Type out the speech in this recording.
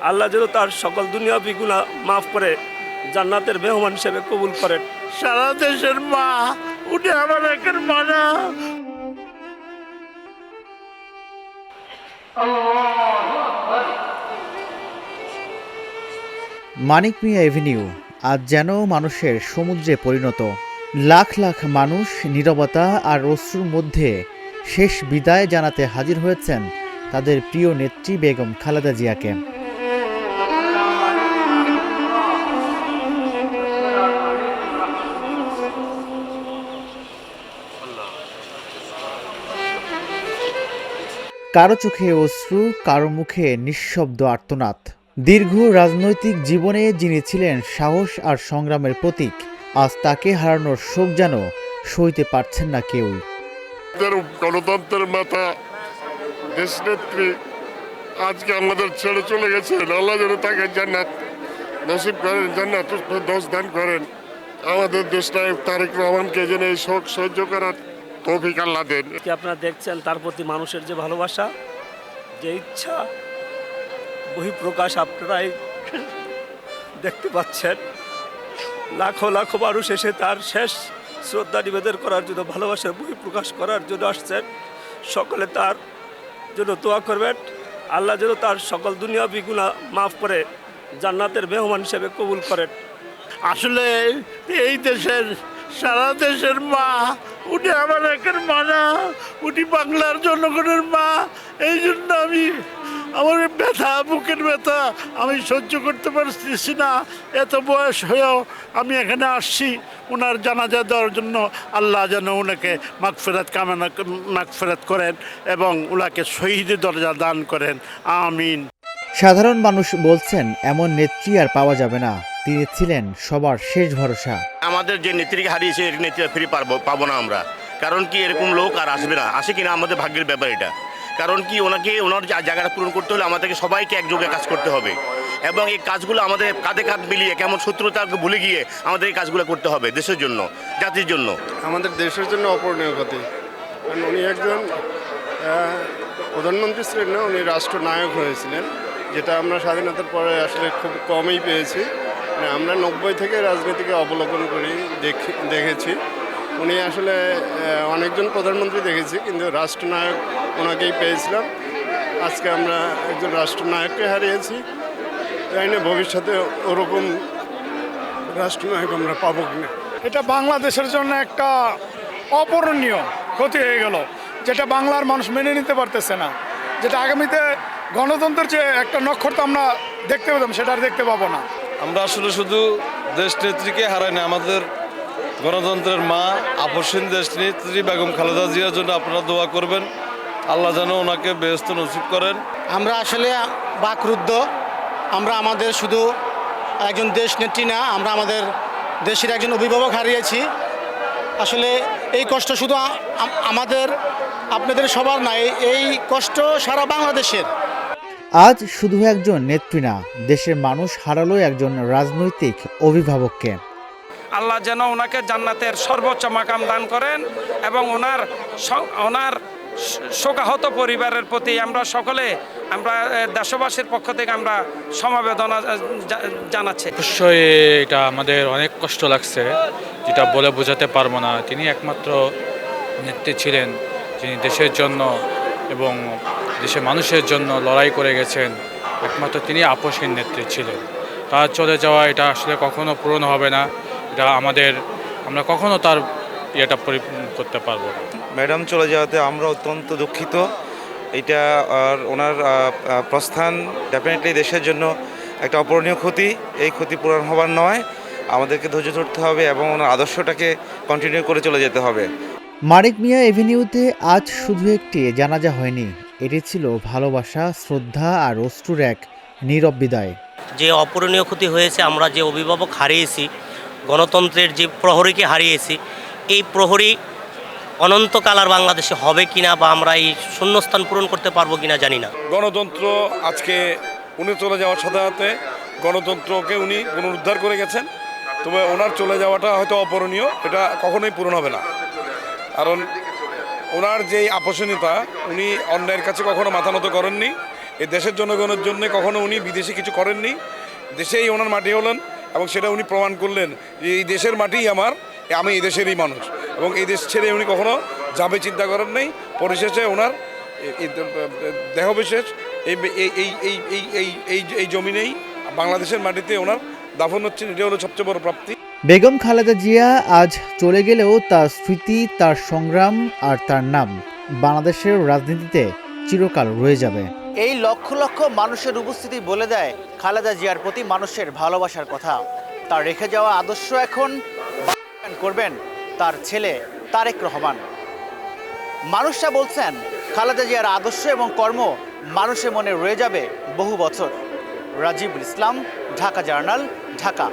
আল্লাহ যেন তার সকল দুনিয়াবি গুনাহ মাফ করে জান্নাতের মেহমান হিসেবে কবুল করেন। সারা দেশের মা, উনি আমার একের মা না। মানিক মিয়া এভিনিউ আজ যেন মানুষের সমুদ্রে পরিণত। লাখ লাখ মানুষ নীরবতা আর অশ্রুর মধ্যে শেষ বিদায় জানাতে হাজির হয়েছেন তাদের প্রিয় নেত্রী বেগম খালেদা জিয়াকে। কারো চোখে অশ্রু, কারো মুখে নিঃশব্দ আর্তনাদ। দীর্ঘ রাজনৈতিক জীবনে যিনি ছিলেন সাহস আর সংগ্রামের প্রতীক, আজ তাকে হারানোর শোক যেন সইতে পারছেন না কেউই। গণতন্ত্রের মাতা দেশনেত্রী আজকে আমাদের ছেড়ে চলে গেছেন। আল্লাহ যেন তাকে জান্নাত নসিব করেন, জান্নাত ফেরদৌস দান করেন। আমাদের দেশনায়ক তারেক রহমানকে যেন এই শোক সহ্য করার তৌফিক আল্লাহ দেন। আপনারা দেখছেন তার প্রতি মানুষের যে ভালোবাসা, যে ইচ্ছা, বহিঃপ্রকাশ আপনারাই দেখতে পাচ্ছেন। লাখো লাখো মানুষ এসে তার শেষ শ্রদ্ধা নিবেদন করার জন্য, ভালোবাসার বহিঃপ্রকাশ করার জন্য আসছেন। সকলে তার জন্য দোয়া করবেন। আল্লাহ যেন তার সকল দুনিয়াবি গুনাহ মাফ করে জান্নাতের মেহমান হিসেবে কবুল করেন। আসলে এই দেশের, সারা দেশের মা, উনি আমার একের মা না, উনি বাংলার জনগণের মা। এই জন্য আমি আমার ব্যথা, বুকের ব্যথা আমি সহ্য করতে পারতেছি না। এত বয়স হয়েও আমি এখানে আসছি ওনার জানাজা দেওয়ার জন্য। আল্লাহ যেন ওনাকে মাগফিরাত করেন এবং ওনাকে শহীদের দরজা দান করেন, আমিন। সাধারণ মানুষ বলছেন এমন নেত্রী আর পাওয়া যাবে না। তিনি ছিলেন সবার শেষ ভরসা। আমাদের যে নেত্রীকে হারিয়েছে এর নেত্রী ফিরে পাবো না আমরা। কারণ কি এরকম লোক আর আসবে না, আসে কিনা আমাদের ভাগ্যের ব্যাপার এটা। কারণ কি ওনার জায়গাটা পূরণ করতে হলে আমাদেরকে সবাইকে একযোগে কাজ করতে হবে এবং এই কাজগুলো আমাদের কাঁধে কাঁধ মিলিয়ে, কেমন শত্রুতাকে ভুলে গিয়ে আমাদের এই কাজগুলো করতে হবে দেশের জন্য, জাতির জন্য। আমাদের দেশের জন্য অপূরণীয় ক্ষতি। কারণ উনি একজন প্রধানমন্ত্রী ছিলেন না, উনি রাষ্ট্রনায়ক হয়েছিলেন, যেটা আমরা স্বাধীনতার পরে আসলে খুব কমই পেয়েছি। মানে আমরা 90 থেকে রাজনীতিকে অবলোকন করি, দেখেছি। উনি আসলে অনেকজন প্রধানমন্ত্রী দেখেছি, কিন্তু রাষ্ট্রনায়ক ওনাকেই পেয়েছিলাম। আজকে আমরা একজন রাষ্ট্রনায়ককে হারিয়েছি। তাই না, ভবিষ্যতে ওরকম রাষ্ট্রনায়ক আমরা পাবো কিনা। এটা বাংলাদেশের জন্য একটা অপূরণীয় ক্ষতি হয়ে গেল, যেটা বাংলার মানুষ মেনে নিতে পারতেছে না। যেটা আগামীতে গণতন্ত্রের যে একটা নক্ষত্র আমরা দেখতে পেতাম, সেটা আর দেখতে পাবো না। আমরা আসলে শুধু দেশ নেত্রীকে হারাই না, আমাদের গণতন্ত্রের মা, আপসহীন দেশ নেত্রী বেগম খালেদা জিয়ার জন্য আপনারা দোয়া করবেন। আল্লাহ যেন ওনাকে বেহেশত নসিব করেন। আমরা আসলে বাকরুদ্ধ। আমরা আমাদের শুধু একজন দেশ নেত্রী না, আমরা আমাদের দেশের একজন অভিভাবক হারিয়েছি। আসলে এই কষ্ট শুধু আমাদের, আপনাদের সবার না, এই কষ্ট সারা বাংলাদেশের। আজ শুধু একজন নেত্রী না, দেশের মানুষ হারালো একজন রাজনৈতিক অভিভাবককে। আল্লাহ যেন ওনাকে জান্নাতের সর্বোচ্চ মাকাম দান করেন এবং ওনার শোকাহত পরিবারের প্রতি আমরা সকলে, আমরা দেশবাসীর পক্ষ থেকে আমরা সমবেদনা জানাচ্ছি। অবশ্যই এটা আমাদের অনেক কষ্ট লাগছে, যেটা বলে বোঝাতে পারবো না। তিনি একমাত্র নেত্রী ছিলেন যিনি দেশের জন্য এবং দেশের মানুষের জন্য লড়াই করে গেছেন। একমাত্র তিনি আপসহীন নেত্রী ছিলেন। তার চলে যাওয়া এটা আসলে কখনো পূরণ হবে না। এটা আমরা কখনো তার ইয়েটা পরিপূর্ণ করতে পারবো না। ম্যাডাম চলে যাওয়াতে আমরা অত্যন্ত দুঃখিত। এটা আর ওনার প্রস্থান ডেফিনেটলি দেশের জন্য একটা অপূরণীয় ক্ষতি। এই ক্ষতি পূরণ হবার নয়, আমাদেরকে ধৈর্য ধরতে হবে এবং ওনার আদর্শটাকে কন্টিনিউ করে চলে যেতে হবে। মানিক মিয়া এভিনিউতে আজ শুধু একটি জানাজা হয়নি, এটি ছিল ভালোবাসা, শ্রদ্ধা আর অশ্রুর এক নীরব বিদায়। যে অপূরণীয় ক্ষতি হয়েছে, আমরা যে অভিভাবক হারিয়েছি, গণতন্ত্রের যে প্রহরীকে হারিয়েছি, এই প্রহরী অনন্তকাল আর বাংলাদেশে হবে কিনা বা আমরা এই শূন্যস্থান পূরণ করতে পারবো কিনা জানি না। গণতন্ত্র আজকে উনি চলে যাওয়ার সাথে সাথে গণতন্ত্রকে উনি পুনরুদ্ধার করে গেছেন। তবে ওনার চলে যাওয়াটা হয়তো অপূরণীয়, এটা কখনোই পূরণ হবে না। কারণ ওনার যেই আপসনীয়তা, উনি অন্যের কাছে কখনো মাথা নত করেননি এই দেশের জনগণের জন্য কখনো উনি বিদেশে কিছু করেননি, দেশেই ওনার মাটি হলেন এবং সেটা উনি প্রমাণ করলেন যে এই দেশের মাটিই আমার, আমি এই দেশেরই মানুষ এবং এই দেশ ছেড়ে উনি কখনো যাবে চিন্তা করেন নাই। পরিশেষে ওনার দেহবিশেষ এই এই এই এই এই এই এই জমিনেই বাংলাদেশের মাটিতে ওনার দাফন হচ্ছে, এটা হলো সবচেয়ে বড় প্রাপ্তি। বেগম খালেদা জিয়া আজ চলে গেলেও তার স্মৃতি, তার সংগ্রাম আর তার নাম বাংলাদেশের রাজনীতিতে চিরকাল রয়ে যাবে। এই লক্ষ লক্ষ মানুষের উপস্থিতি বলে দেয় খালেদা জিয়ার প্রতি মানুষের ভালোবাসার কথা। তার রেখে যাওয়া আদর্শ এখন বাস্তবায়ন করবেন তার ছেলে তারেক রহমান। মানুষরা বলছেন খালেদা জিয়ার আদর্শ এবং কর্ম মানুষের মনে রয়ে যাবে বহু বছর। রাজীবুল ইসলাম, ঢাকা জার্নাল, ঢাকা।